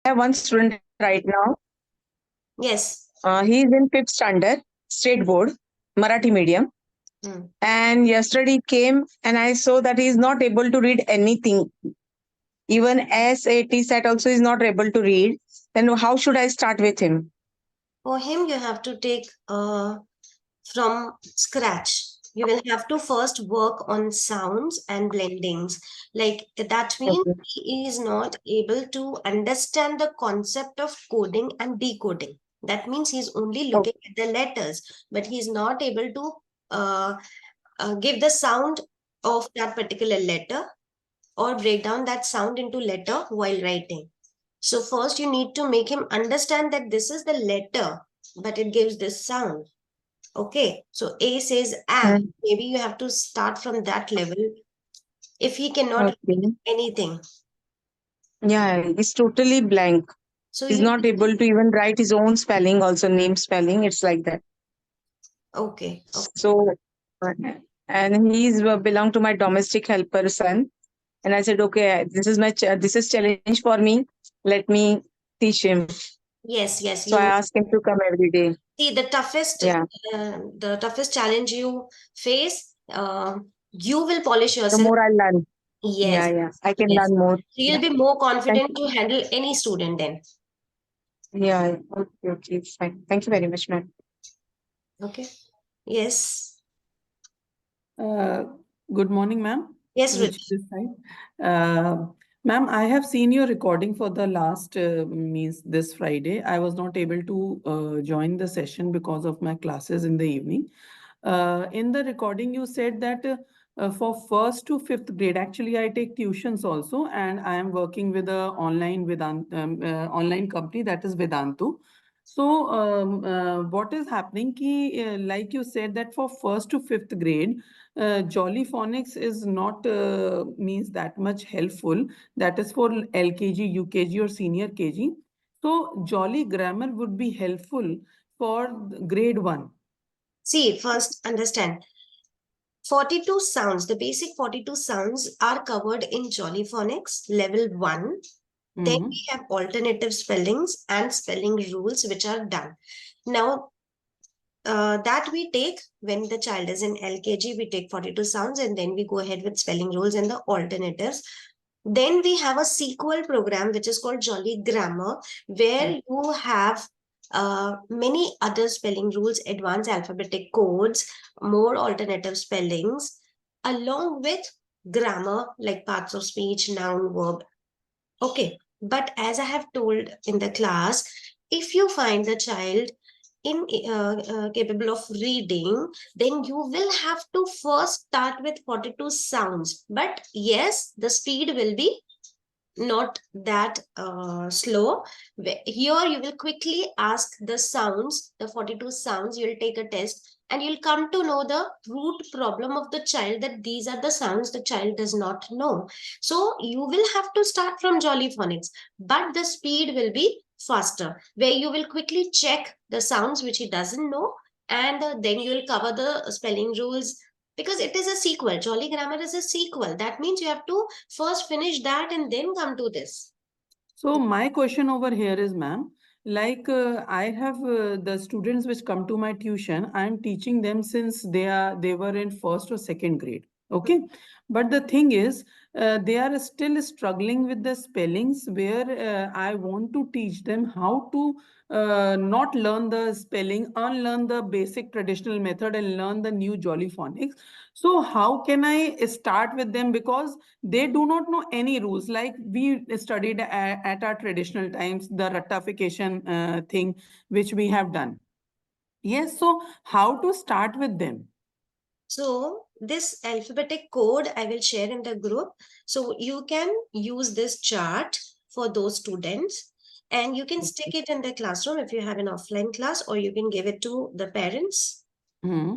have one student right now. Yes. He is in fifth standard, state board, Marathi medium. And yesterday he came and I saw that he is not able to read anything. Even SAT set also is not able to read. Then how should I start with him? For him, you have to take from scratch. You will have to first work on sounds and blendings. Like that means Okay. he is not able to understand the concept of coding and decoding. That means he's only Okay. looking at the letters, but he's not able to uh, give the sound of that particular letter or break down that sound into letter while writing. So first you need to make him understand that this is the letter, but it gives this sound. Okay, so A says am. Mm, Maybe you have to start from that level if he cannot read okay. anything. Yeah, he's totally blank. So He's you not able to even write his own spelling, also name spelling. It's like that. okay, okay. So, uh, and he's belong to my domestic helper son. And I said, okay, this is challenge for me. Let me teach him. Yes, yes. So I You asked him to come every day. see Yeah. the toughest challenge you face. You will polish The yourself. more I learn. Yeah, Yes, yeah. I can yes. learn more. So you'll Yeah. be more Thank confident you. to handle any student then. Yeah. Okay. Okay. Fine. Thank you very much, ma'am. Okay. Yes. Uh, Good morning, ma'am. Yes, Ruchi Rich. this side. Ma'am, I have seen your recording for the last means this Friday. I was not able to join the session because of my classes in the evening. In the recording, you said that for first to fifth grade, actually, I take tuitions also, and I am working with a online company that is Vedantu. So, what is happening? Ki, like you said, that for first to fifth grade, JollyPhonics is not means that much helpful. That is for LKG, UKG, or senior KG. So, Jolly Grammar would be helpful for grade one. See, first understand 42 sounds, the basic 42 sounds are covered in JollyPhonics level 1. Then Mm-hmm. we have alternative spellings and spelling rules which are done. Now, that we take when the child is in LKG, we take 42 sounds and then we go ahead with spelling rules and the alternatives. Then we have a sequel program which is called Jolly Grammar, where you have many other spelling rules, advanced alphabetic codes, more alternative spellings, along with grammar like parts of speech, noun, verb. Okay, but as I have told in the class, if you find the child capable of reading, then you will have to first start with 42 sounds. But yes, the speed will be not that slow. Here you will quickly ask the sounds, the 42 sounds, you'll take a test and you'll come to know the root problem of the child, that these are the sounds the child does not know. So you will have to start from Jolly Phonics, but the speed will be faster, where you will quickly check the sounds which he doesn't know, and then you will cover the spelling rules, because it is a sequel. Jolly Grammar is a sequel. That means you have to first finish that and then come to this. So my question over here is, ma'am, like I have the students which come to my tuition. I am teaching them since they were in first or second grade. Okay, but the thing is, they are still struggling with the spellings. Where I want to teach them how to not learn the spelling, unlearn the basic traditional method, and learn the new Jolly Phonics. So how can I start with them, because they do not know any rules. Like we studied at our traditional times, the ratification thing which we have done. Yes, so how to start with them? So this alphabetic code I will share in the group. So you can use this chart for those students, and you can stick it in the classroom if you have an offline class, or you can give it to the parents. Hmm.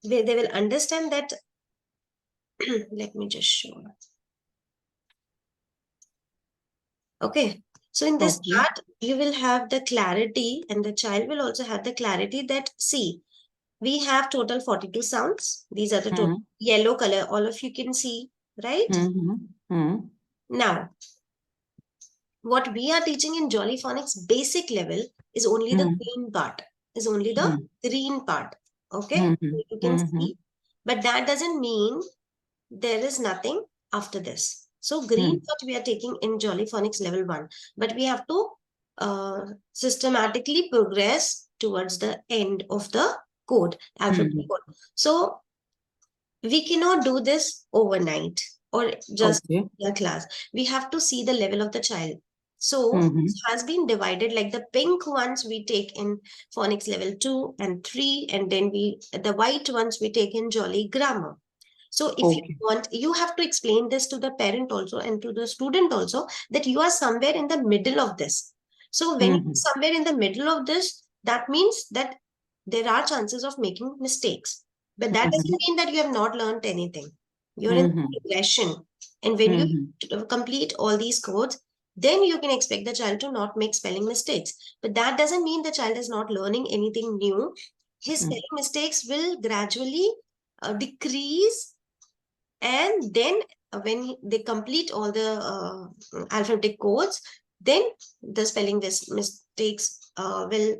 They will understand that. Let me just show. Okay. So in this Okay. chart, you will have the clarity, and the child will also have the clarity that, see, we have total 42 sounds. These are the total Hmm. yellow color. All of you can see, right? Hmm. Hmm. Now, What we are teaching in JollyPhonics basic level is only the green part, okay? You can see, but that doesn't mean there is nothing after this. So green part we are taking in JollyPhonics level 1, but we have to systematically progress towards the end of the code, alphabetic code. So we cannot do this overnight or just in a class. We have to see the level of the child. So it has been divided, like the pink ones we take in phonics level 2 and 3, and then the white ones we take in Jolly Grammar. So if you want, you have to explain this to the parent also and to the student also, that you are somewhere in the middle of this. So when you're somewhere in the middle of this, that means that there are chances of making mistakes. But that doesn't mean that you have not learned anything. You're in progression. And when you complete all these codes, then you can expect the child to not make spelling mistakes. But that doesn't mean the child is not learning anything new. His spelling mistakes will gradually decrease, and then when they complete all the alphabetic codes, then the spelling mistakes will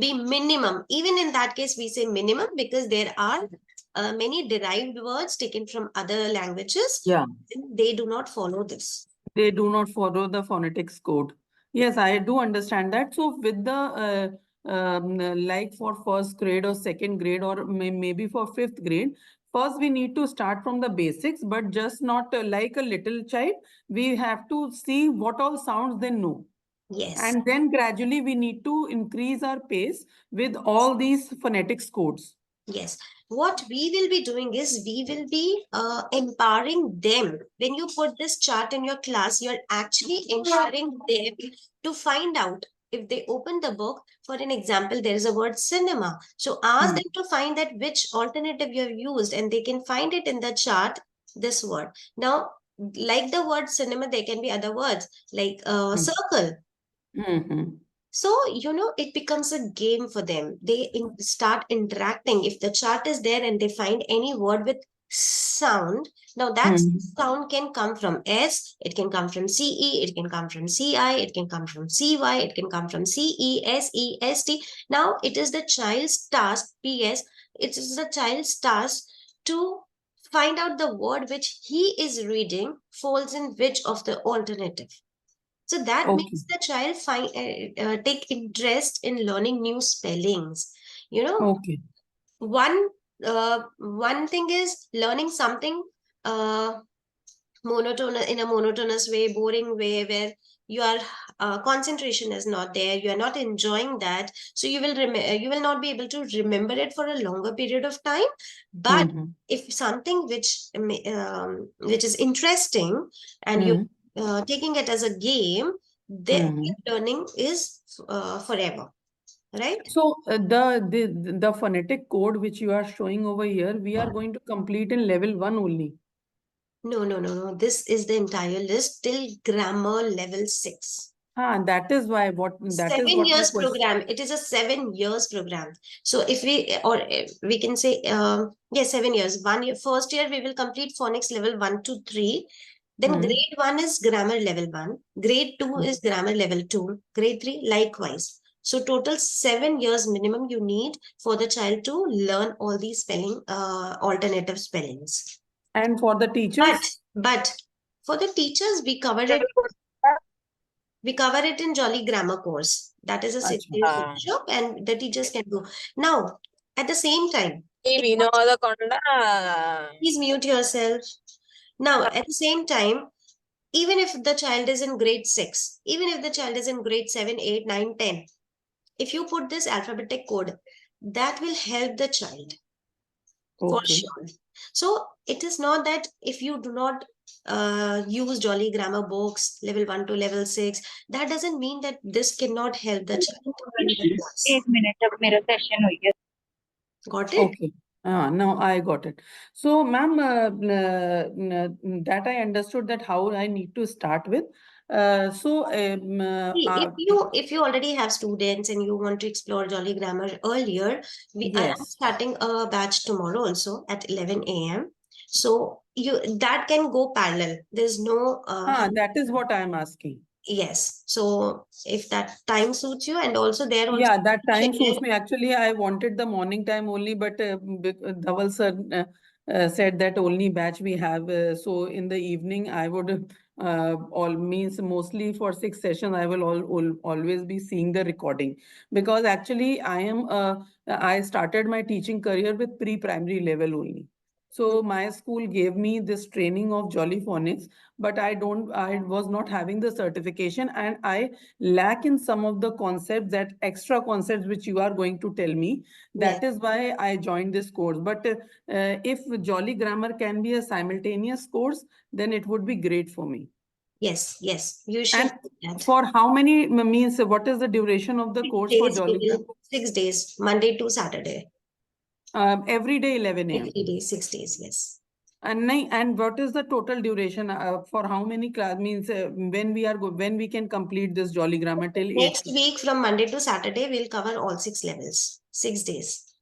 be minimum. Even in that case, we say minimum because there are many derived words taken from other languages. Yeah. They do not follow this. They do not follow the phonetics code. Yes, I do understand that. So with the like for first grade or second grade or maybe for fifth grade, first we need to start from the basics, but just not like a little child. We have to see what all sounds they know. Yes. And then gradually we need to increase our pace with all these phonetics codes. Yes. What we will be doing is we will be empowering them. When you put this chart in your class, you're actually empowering them to find out. If they open the book, for an example, there is a word cinema. So ask them to find that which alternative you have used, and they can find it in the chart, this word. Now, like the word cinema, there can be other words like circle. So, it becomes a game for them. They start interacting. If the chart is there and they find any word with sound, now that sound can come from S, it can come from CE, it can come from CI, it can come from CY, it can come from CE, SE, ST. Now it is the child's task, PS, it is the child's task to find out the word which he is reading falls in which of the alternative. So that makes the child take interest in learning new spellings. One thing is learning something monotonous, in a monotonous way, boring way, where your concentration is not there, you are not enjoying that, so you will not be able to remember it for a longer period of time. But if something which is interesting and you taking it as a game, then learning is forever, right? So the phonetic code which you are showing over here, we are going to complete in level 1 only. No. This is the entire list till grammar level 6. That is why that is 7 what my years question. program. It is a 7 years program. So if we can say, 7 years. 1 year, first year we will complete phonics level 1 to 3. Then grade 1 is grammar level 1. Grade 2 is grammar level 2. Grade 3 likewise. So total 7 years minimum you need for the child to learn all these spelling, alternative spellings. And for the teachers? But for the teachers, we cover it. We cover it in Jolly Grammar course. That is a workshop, and the teachers can do. Now, at the same time, please mute yourself. Now, at the same time, even if the child is in grade 6, even if the child is in grade 7, 8, 9, 10, if you put this alphabetic code, that will help the child for sure. So it is not that if you do not use Jolly Grammar books level 1 to level 6, that doesn't mean that this cannot help the child. 8 minutes of mirror session. Got it? Okay. Now I got it. So, ma'am, that I understood that how I need to start with. If you already have students and you want to explore Jolly Grammar earlier, I am starting a batch tomorrow also at 11 a.m. So that can go parallel. There's no that is what I am asking. Yes. So if that time suits you, and also there also. Yeah, that time suits me. Actually, I wanted the morning time only, but Dhaval sir said that only batch we have. So in the evening, I would all means mostly for 6 sessions, I will always be seeing the recording, because actually I started my teaching career with pre-primary level only. So my school gave me this training of JollyPhonics, but I was not having the certification, and I lack in some of the concepts, that extra concepts which you are going to tell me. Yes. That is why I joined this course. But if Jolly Grammar can be a simultaneous course, then it would be great for me. Yes, yes, you should And do that. for how many means, what is the duration of the course for Jolly Grammar? 6 days, Monday to Saturday. Every day 11 a.m. 3 days, 6 days, yes. And what is the total duration for how many class means when we can complete this Jolly Grammar till 8? Next week from Monday to Saturday, we'll cover all 6 levels, 6 days.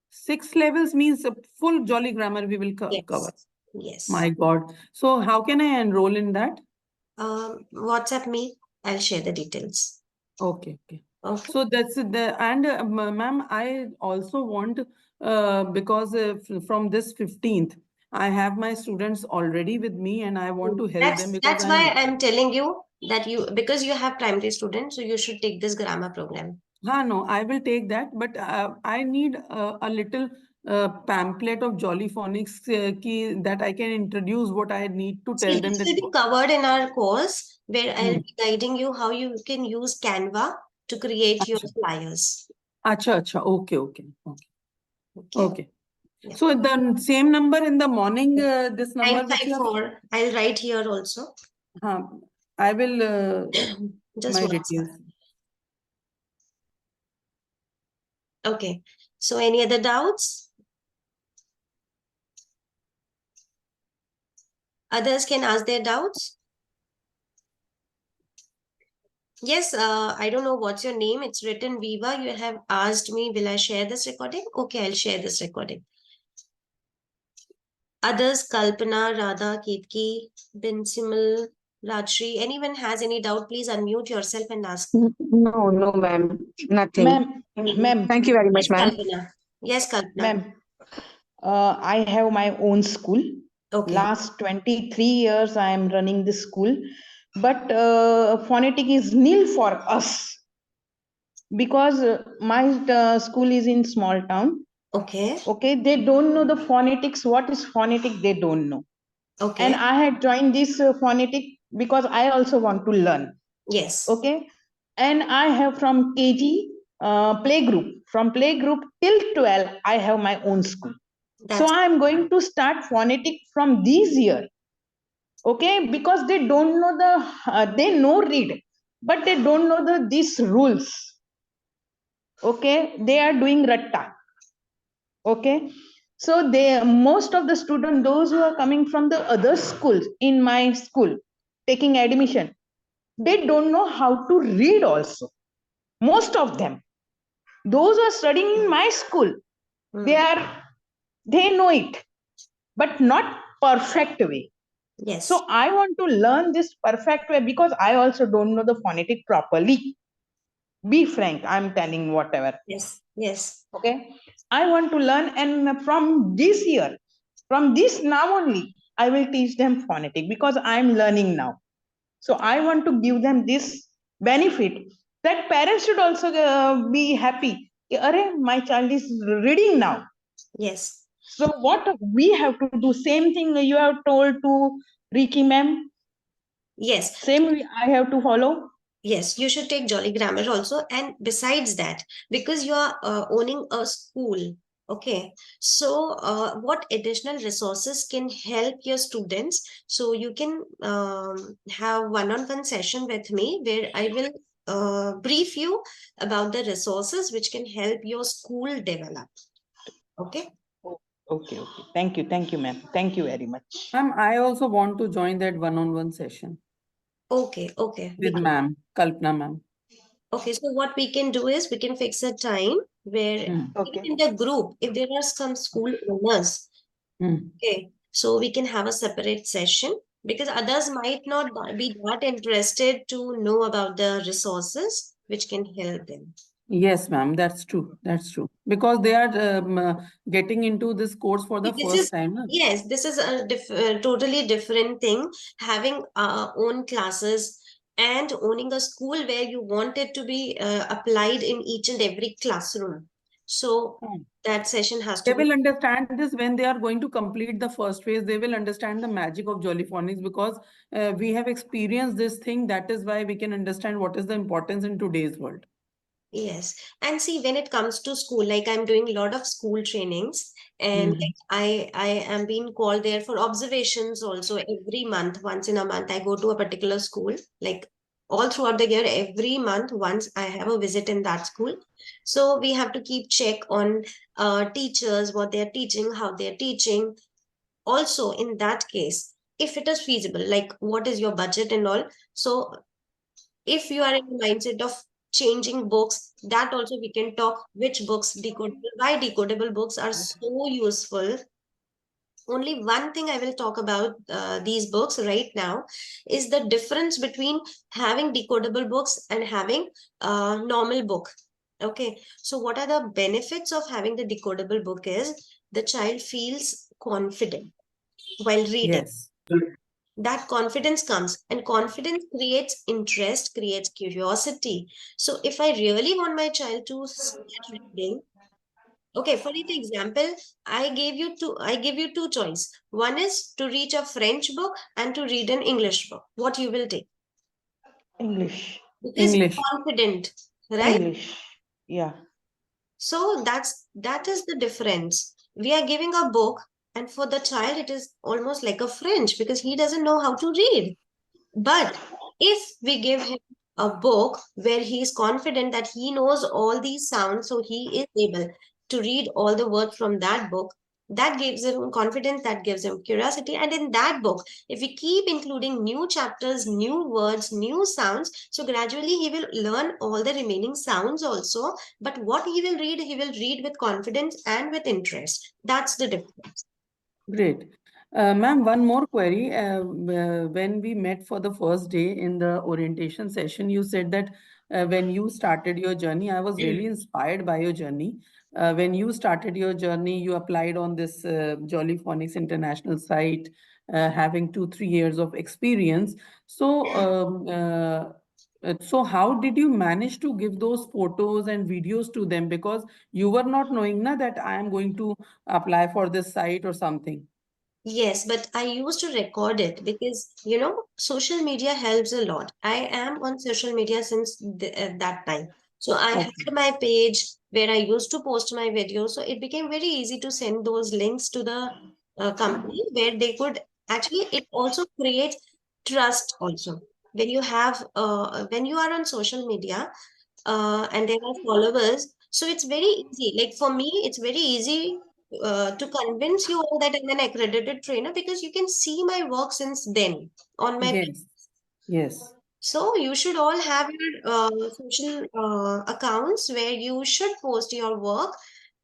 6 levels means a full Jolly Grammar we will cover. Yes. My God. So how can I enroll in that? WhatsApp me. I'll share the details. Okay. Okay. So that's and ma'am, I also want because from this 15th, I have my students already with me, and I want to help them, because That's why I'm telling you that because you have primary students, so you should take this grammar program. No, I will take that, but I need a little pamphlet of JollyPhonics that I can introduce what I need to tell them. This will be covered in our course, where I'll be guiding you how you can use Canva to create your flyers. Acha. Okay. Okay. Yeah. So the same number in the morning, this number which you have. 954. I'll write here also. I will Just my one details. second. Okay. So any other doubts? Others can ask their doubts. Yes, I don't know what's your name. It's written Viva. You have asked me, will I share this recording? Okay, I'll share this recording. Others, Kalpana, Radha, Ketki, Binsimal, Rajshri, anyone has any doubt, please unmute yourself and ask. No, ma'am. Nothing. Ma'am. Thank you very much, ma'am. Kalpana. Yes, Kalpana. Ma'am, I have my own school. Okay. Last 23 years I am running this school, but phonetic is nil for us, because my school is in small town. Okay. Okay, they don't know the phonetics. What is phonetic? They don't know. Okay. And I had joined this phonetic because I also want to learn. Yes. Okay, and I have from KG playgroup, from playgroup till 12 I have my own school. So I am going to start phonetic from this year. Okay, because they don't know they know read, but they don't know these rules. Okay, they are doing ratta. Okay, so most of the students, those who are coming from the other schools in my school taking admission, they don't know how to read also. Most of them, those who are studying in my school, they know it, but not perfect way. Yes. So I want to learn this perfect way, because I also don't know the phonetic properly. Be frank, I'm telling whatever. Yes. Okay, I want to learn, and from this year, from this now only, I will teach them phonetic, because I'm learning now. So I want to give them this benefit, that parents should also be happy. Arey, my child is reading now. Yes. So what we have to do, same thing you have told to Ricky ma'am. Yes. Same way I have to follow. Yes, you should take Jolly Grammar also. And besides that, because you are owning a school, okay, so what additional resources can help your students? So you can have one-on-one session with me, where I will brief you about the resources which can help your school develop. Okay. Okay. Thank you, ma'am. Thank you very much. Ma'am, I also want to join that one-on-one session. Okay. With ma'am, Kalpana ma'am. Okay, so what we can do is we can fix a time where in the group, if there are some school owners, okay, so we can have a separate session because others might not be that interested to know about the resources which can help them. Yes, ma'am, that's true. That's true. Because they are getting into this course for the This first is, time. Na? yes, this is a totally different thing. Having our own classes and owning a school where you want it to be applied in each and every classroom. So that session has They to be. will understand this when they are going to complete the first phase. They will understand the magic of JollyPhonics because we have experienced this thing. That is why we can understand what is the importance in today's world. Yes. And see, when it comes to school, like I'm doing a lot of school trainings, and like I am being called there for observations also every month. Once in a month, I go to a particular school, like all throughout the year, every month, once I have a visit in that school. So we have to keep check on teachers, what they're teaching, how they're teaching. Also, in that case, if it is feasible, like what is your budget and all. So if you are in the mindset of changing books, that also we can talk which books decodable, why decodable books are so useful. Only one thing I will talk about these books right now is the difference between having decodable books and having a normal book. Okay, so what are the benefits of having the decodable book is the child feels confident while reading. Yes. That confidence comes, and confidence creates interest, creates curiosity. So if I really want my child to start reading, okay, for example, I give you two choice. One is to read a French book and to read an English book. What you will take? English. Because English. you're confident, right? English. Yeah. So that is the difference. We are giving a book, and for the child it is almost like a French because he doesn't know how to read. But if we give him a book where he is confident that he knows all these sounds, so he is able to read all the words from that book, that gives him confidence, that gives him curiosity. And in that book, if we keep including new chapters, new words, new sounds, so gradually he will learn all the remaining sounds also. But what he will read with confidence and with interest. That's the difference. Great. Ma'am, one more query. When we met for the first day in the orientation session, you said that when you started your journey, I was really inspired by your journey. When you started your journey, you applied on this JollyPhonics international site, having 2-3 years of experience. So how did you manage to give those photos and videos to them? Because you were not knowing na, that I am going to apply for this site or something. Yes, but I used to record it because, social media helps a lot. I am on social media since that time. So I had my page where I used to post my videos. So it became very easy to send those links to the company where they could actually, it also creates trust also. When you are on social media, and there are followers. So it's very easy. Like for me, it's very easy to convince you all that I'm an accredited trainer because you can see my work since then on my page. Yes, yes, So you should all have your social accounts where you should post your work,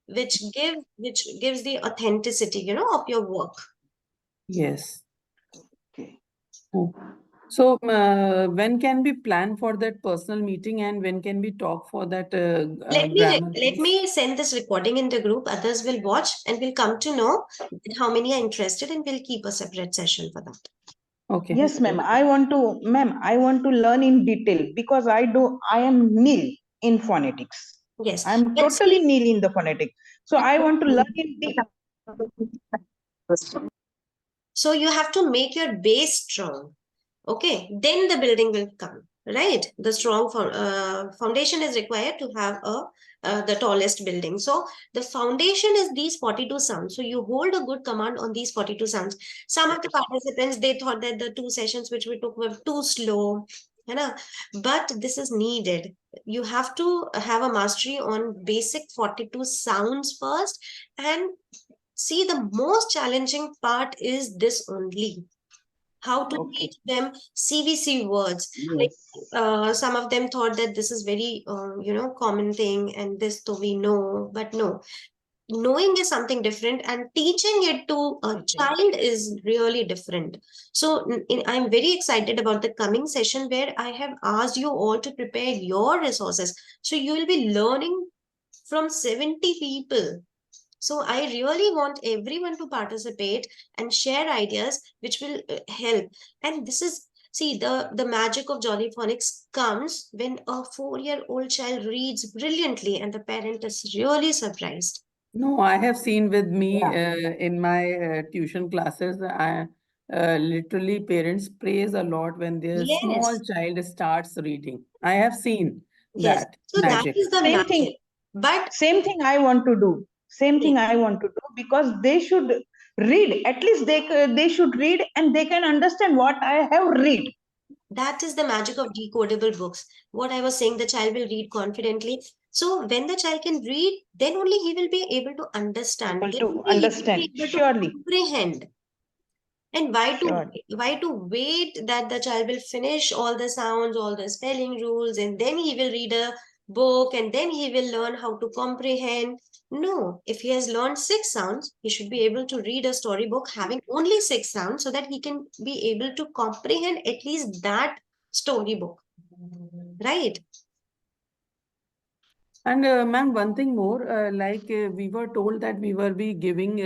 which gives the authenticity, of your work. yes. Okay. Oh. So when can we plan for that personal meeting and when can we talk for that grammar Let piece? me send this recording in the group. Others will watch and will come to know how many are interested, and we'll keep a separate session for that. Okay. Yes, ma'am. I want to learn in detail because I am nil in phonetics. Yes. I'm But totally see, nil in the phonetics. So I want to learn in detail. so you have to make your base strong. Okay. Then the building will come, right? The strong foundation is required to have the tallest building. So the foundation is these 42 sounds. So you hold a good command on these 42 sounds. Some of the participants, they thought that the 2 sessions which we took were too slow. But this is needed. You have to have a mastery on basic 42 sounds first. And see, the most challenging part is this only. How to teach them CVC words. Like some of them thought that this is very, common thing and this though we know, but no. knowing is something different and teaching it to a child is really different. So I'm very excited about the coming session where I have asked you all to prepare your resources. So you will be learning from 70 people. So I really want everyone to participate and share ideas which will help. And this is, see, the magic of JollyPhonics comes when a 4-year-old child reads brilliantly and the parent is really surprised. No, I have seen with me in my tuition classes, literally parents praise a lot when their small Yes, child starts reading. I have seen yes. that So that magic. is the Same magic. thing. But Same thing I want to do. Same thing I want to do, because they should read. At least they should read and they can understand what I have read. that is the magic of decodable books. What I was saying, the child will read confidently. So when the child can read, then only he will be able to understand. Able Then to only he will understand. be able to Surely. comprehend. And Surely. why to wait that the child will finish all the sounds, all the spelling rules, and then he will read a book and then he will learn how to comprehend? No, if he has learned 6 sounds, he should be able to read a storybook having only 6 sounds so that he can be able to comprehend at least that storybook. Right? And ma'am, one thing more, we were told that we will be giving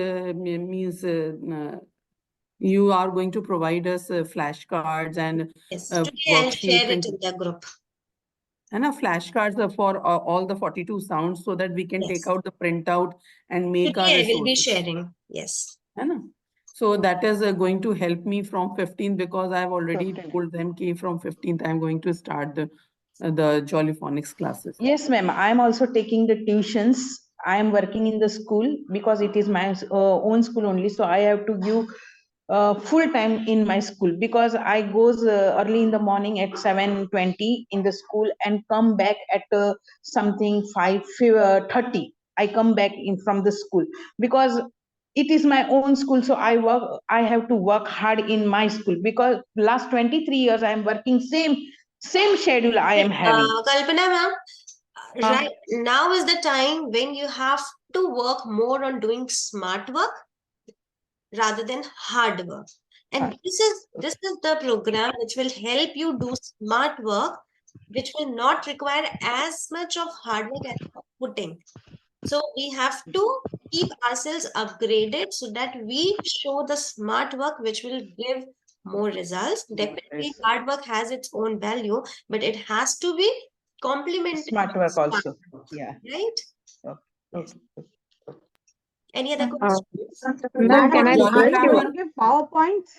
you are going to provide us flashcards and Yes. Today I'll share worksheets it and in the group. flashcards are for all the 42 sounds so that we can take Yes. out the printout and make our Today I will be resources. sharing. Yes. है ना? So that is going to help me from 15th because I have already 15th. told them that from 15th I am going to start the JollyPhonics classes. Yes, ma'am. I am also taking the tuitions. I am working in the school because it is my own school only. So I have to give full time in my school, because I goes early in the morning at 7:20 in the school and come back at something 5:30. I come back in from the school because it is my own school. So I have to work hard in my school, because last 23 years I am working same schedule I am having. Kalpana ma'am, right now is the time when you have to work more on doing smart work rather than hard work. And this is the program which will help you do smart work, which will not require as much of hard work as putting. So we have to keep ourselves upgraded so that we show the smart work which will give more results. Definitely, hard work has its own value, but it has to be complemented Smart with work smart also. work, Yeah. right? Okay. Any other questions? Ma'am, can I Jolly request you? grammar. Give PowerPoints.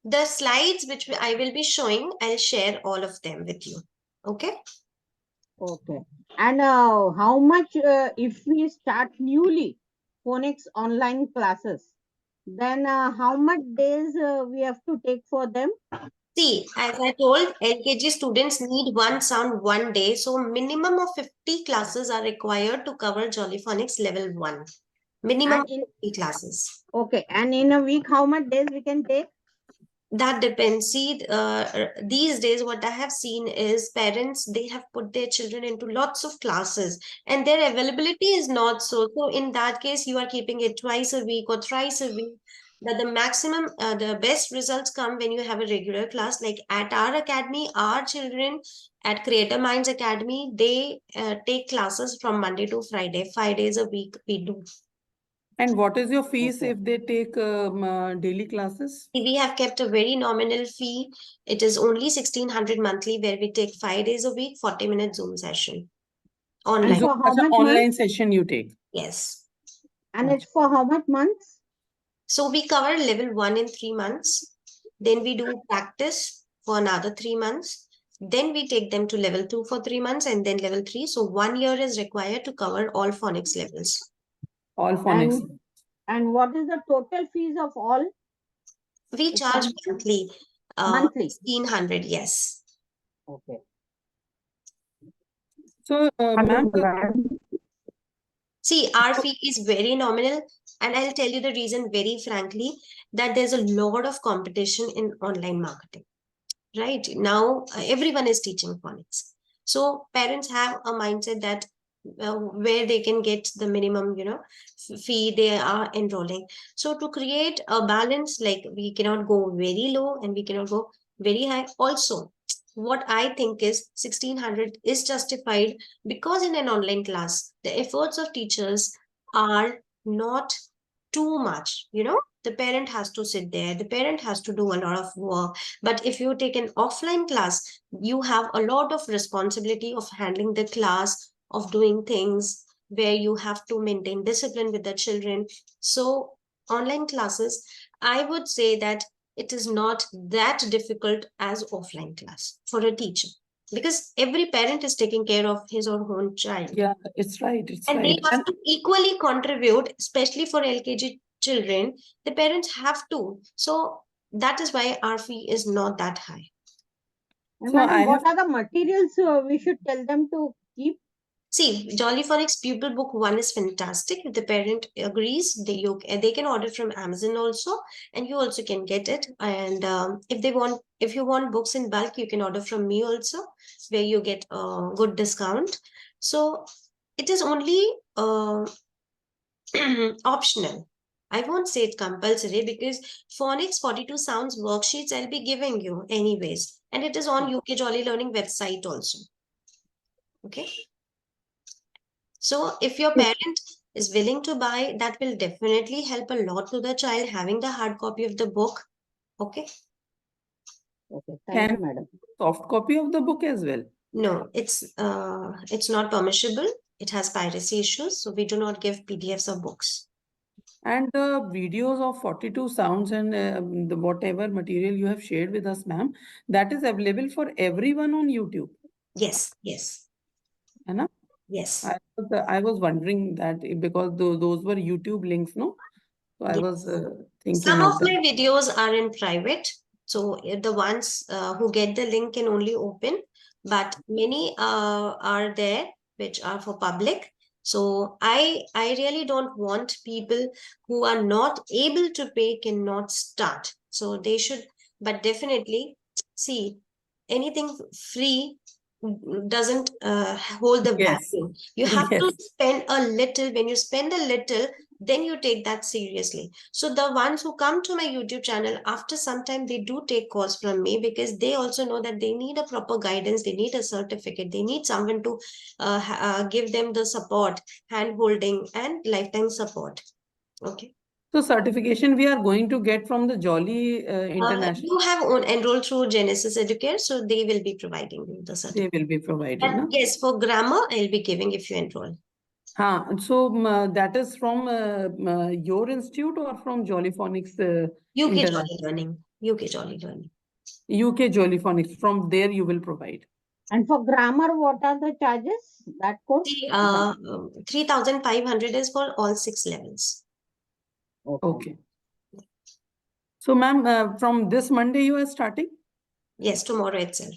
The slides which I will be showing, I'll share all of them with you. Okay. Okay. And how much if we start newly phonics online classes, then how much days we have to take for them? See, as I told, LKG students need one sound one day. So minimum of 50 classes are required to cover JollyPhonics level 1. Minimum And in 50 classes. okay, and in a week, how much days we can take? That depends. See, these days, what I have seen is parents, they have put their children into lots of classes and their availability is not so. So in that case, you are keeping it twice a week or thrice a week. That the maximum, the best results come when you have a regular class. Like at our academy, our children at Creator Minds Academy, they take classes from Monday to Friday, 5 days a week we do. And what is your fees Okay. if they take daily classes? We have kept a very nominal fee. It is only 1,600 monthly, where we take 5 days a week, 40-minute Zoom session. And Online. So, for how much online months? session you take. Yes. And it's for how much months? So we cover level 1 in 3 months. Then we do practice for another 3 months. Then we take them to level 2 for 3 months and then level 3. So 1 year is required to cover all phonics levels. All phonics. And what is the total fees of all? We charge monthly. Monthly. 1,600, yes. Okay. So, ma'am, See, our fee is very nominal, and I'll tell you the reason very frankly, that there's a lot of competition in online marketing. Right now, everyone is teaching phonics. So parents have a mindset that where they can get the minimum, fee they are enrolling. So to create a balance, like we cannot go very low and we cannot go very high. Also, what I think is 1600 is justified because in an online class, the efforts of teachers are not too much. The parent has to sit there, the parent has to do a lot of work. But if you take an offline class, you have a lot of responsibility of handling the class, of doing things where you have to maintain discipline with the children. So online classes, I would say that it is not that difficult as offline class for a teacher, because every parent is taking care of his or her own child. Yeah, it's right. It's And right. they have to equally contribute, especially for LKG children. The parents have to. So that is why our fee is not that high. And So madam, I what have are the materials we should tell them to keep? See, JollyPhonics Pupil Book 1 is fantastic. If the parent agrees, they can order from Amazon also, and you also can get it. And if you want books in bulk, you can order from me also, where you get a good discount. So it is only optional. I won't say it compulsory, because Phonics 42 sounds worksheets I'll be giving you anyways, and it is on UK Jolly Learning website also. Okay. So if your parent is willing to buy, that will definitely help a lot to the child having the hard copy of the book. Okay. Okay, thank you, can madam. soft copy of the book as well. No, it's not permissible. It has piracy issues, so we do not give PDFs of books. And the videos of 42 sounds and the whatever material you have shared with us, ma'am, that is available for everyone on YouTube. Yes, yes, Anna? yes. I was wondering that because those were YouTube links, no? So I was thinking Some of that. my videos are in private, so the ones who get the link can only open, but many are there which are for public. So I really don't want people who are not able to pay cannot start. So they should, but definitely see, anything free doesn't hold the Yes. value. You have to Yes. spend a little. When you spend a little, then you take that seriously. So the ones who come to my YouTube channel, after some time, they do take calls from me, because they also know that they need a proper guidance, they need a certificate, they need someone to give them the support, hand holding, and lifetime support. Okay. So certification we are going to get from the Jolly International. You have enrolled through Genesis Educare, so they will be providing you the certificate. They will be providing, no? Yes, for grammar, I'll be giving if you enroll. So that is from your institute or from JollyPhonics UK International? Jolly Learning. UK Jolly Learning. UK JollyPhonics. From there you will provide. And for grammar, what are the charges? That course? 3,500 is for all 6 levels. Okay. So, ma'am, from this Monday you are starting? Yes, tomorrow itself.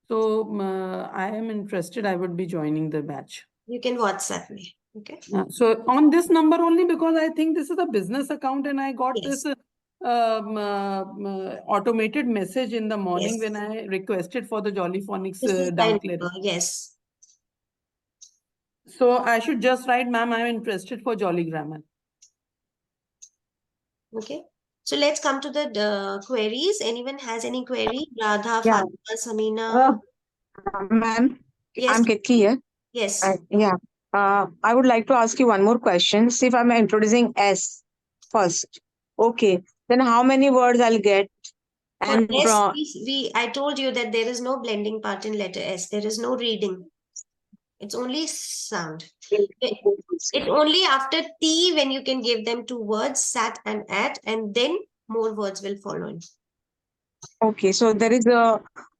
So, I am interested. I would be joining the batch. You can WhatsApp me. Okay. So, on this number only, because I think this is a business account and I got Yes. this automated message in the morning Yes. when I requested for the JollyPhonics This is download. yes. So, I should just write, ma'am, I'm interested for Jolly Grammar. Okay. So let's come to the queries. Anyone has any query? Radha, Yeah. Fatima, Samina? Ma'am, Yes. I'm Ketki here. Yes. Yeah. I would like to ask you one more question. See if I'm introducing S first. Okay. Then how many words I'll get? For And S, I told you that there is no blending part in letter S. There is no reading. It's only sound. It's only after T when you can give them 2 words, sat and at, and then more words will follow. Okay, so there is a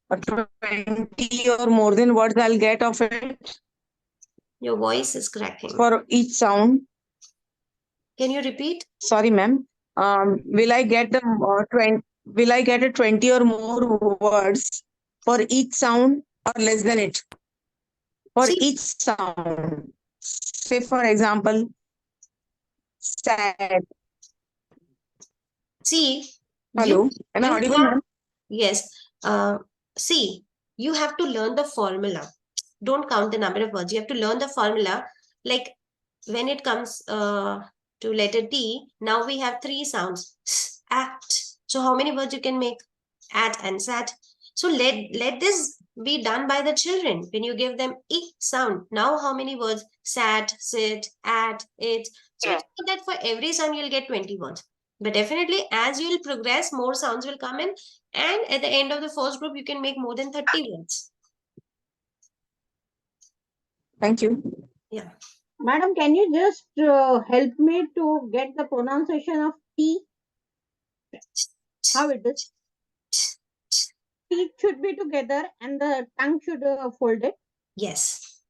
20 or more than words I'll get of it Your voice is cracking. for each sound. Can you repeat? Sorry, ma'am. Will I get the 20? Will I get a 20 or more words for each sound or less than it? For each sound. Say, for example, sad. See. Hello, am I audible, ma'am? Yes. See, you have to learn the formula. don't count the number of words. You have to learn the formula. Like when it comes to letter T, now we have 3 sounds. S, at. So how many words you can make? At and sat. So let this be done by the children. When you give them E sound, now how many words? Sat, sit, at, it. So it's not that for every sound you'll get 20 words. But definitely as you will progress, more sounds will come in. And at the end of the first group, you can make more than 30 words. Thank you. Yeah. Madam, can you just help me to get the pronunciation of T? How it is? Teeth should be together and the tongue should fold it. Yes.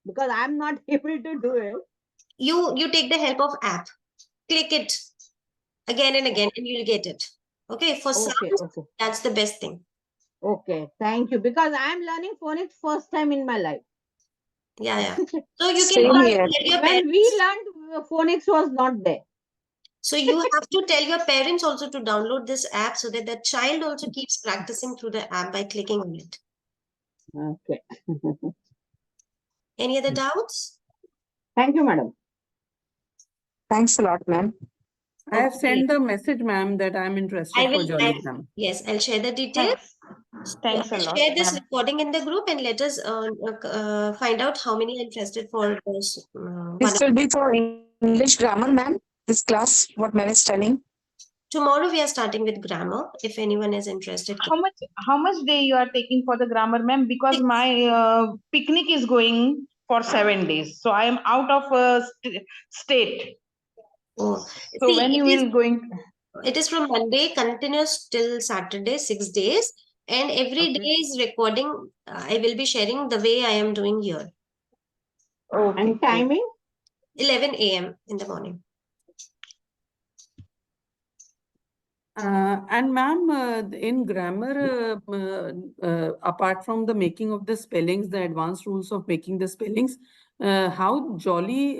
Because I'm not able to do it. You take the help of app. Click it again and again and you'll get it. Okay, for sounds, that's the best thing. Okay, thank you. Because I'm learning phonics first time in my life. Yeah. So you can tell your when parents. we learned, phonics was not there. So you have to tell your parents also to download this app so that the child also keeps practicing through the app by clicking on it. Okay. Any other doubts? Thank you, madam. Thanks a lot, ma'am. I have sent the message, ma'am, that I'm interested for Jolly Gram. Yes, I'll share the details. Thanks a lot. Share this recording in the group and let us find out how many are interested for this. This will be for English grammar, ma'am. This class, what ma'am is telling. Tomorrow we are starting with grammar. If anyone is interested. How much day you are taking for the grammar, ma'am? Because my picnic is going for 7 days, so I am out of state. Oh, so when you will going? It is from Monday continuous till Saturday, 6 days, and every day is recording. I will be sharing the way I am doing here. Okay. And timing? 11 a.m. in the morning. And ma'am, in grammar, apart from the making of the spellings, the advanced rules of making the spellings, how Jolly...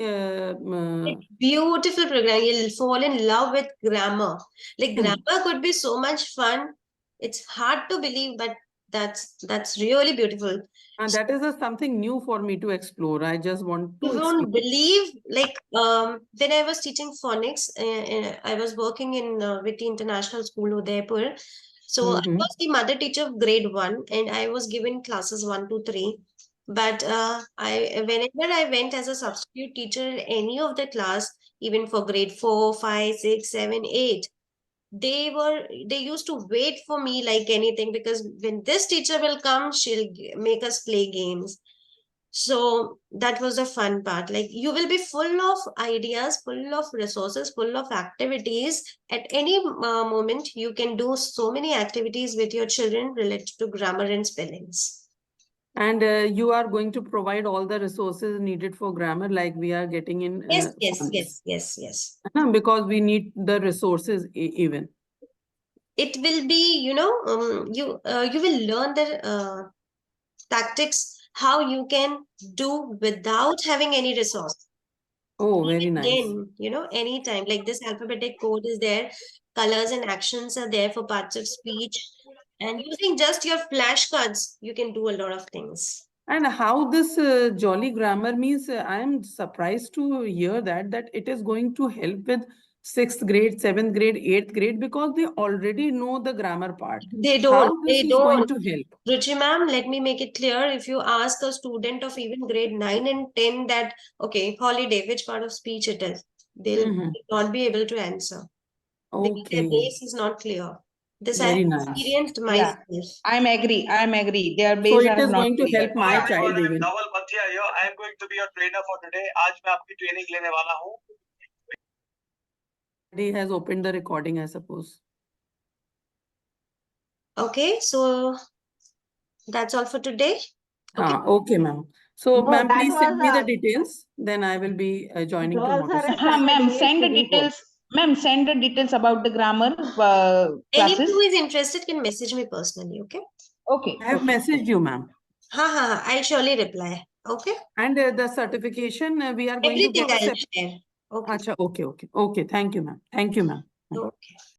Beautiful program. You'll fall in love with grammar. Like grammar could be so much fun. It's hard to believe, but that's really beautiful. And that is something new for me to explore. I just want to You won't believe, like when I was teaching phonics, I was working in with the international school Udaipur. So I was the mother teacher of grade 1 and I was given classes 1 to 3. But whenever I went as a substitute teacher in any of the class, even for grade 4, 5, 6, 7, 8, they used to wait for me like anything, because when this teacher will come, she'll make us play games. So that was the fun part. Like you will be full of ideas, full of resources, full of activities. At any moment, you can do so many activities with your children related to grammar and spellings. And you are going to provide all the resources needed for grammar, like we are getting in. Yes. Because we need the resources even. It will be, you will learn the tactics, how you can do without having any resource. Oh, very nice. Then, anytime, like this alphabetic code is there, colors and actions are there for parts of speech, and using just your flashcards, you can do a lot of things. And how this Jolly Grammar means, I am surprised to hear that it is going to help with 6th grade, 7th grade, 8th grade, because they already know the grammar part. They don't. How this is going to help? Ruchi ma'am, let me make it clear. If you ask a student of even grade 9 and 10 that, okay, holiday, which part of speech it is, they'll not be able to answer. Because their base is not clear. This I have experienced myself. I'm agree. Their base So it are is not going to help my child even. I am going to be your trainer for today. आज मैं आपकी training लेने वाला हूँ. He has opened the recording, I suppose. Okay, so that's all for today. Okay, ma'am. So, ma'am, please send me the details. Then I will be joining tomorrow. Ma'am, send the details. Ma'am, send the details about the grammar classes. Anyone who is interested can message me personally, okay? Okay. I have messaged you, ma'am. I'll surely reply. Okay. And the certification we are going to get. Everything I'll share. Okay. Okay. Thank you, ma'am. Okay.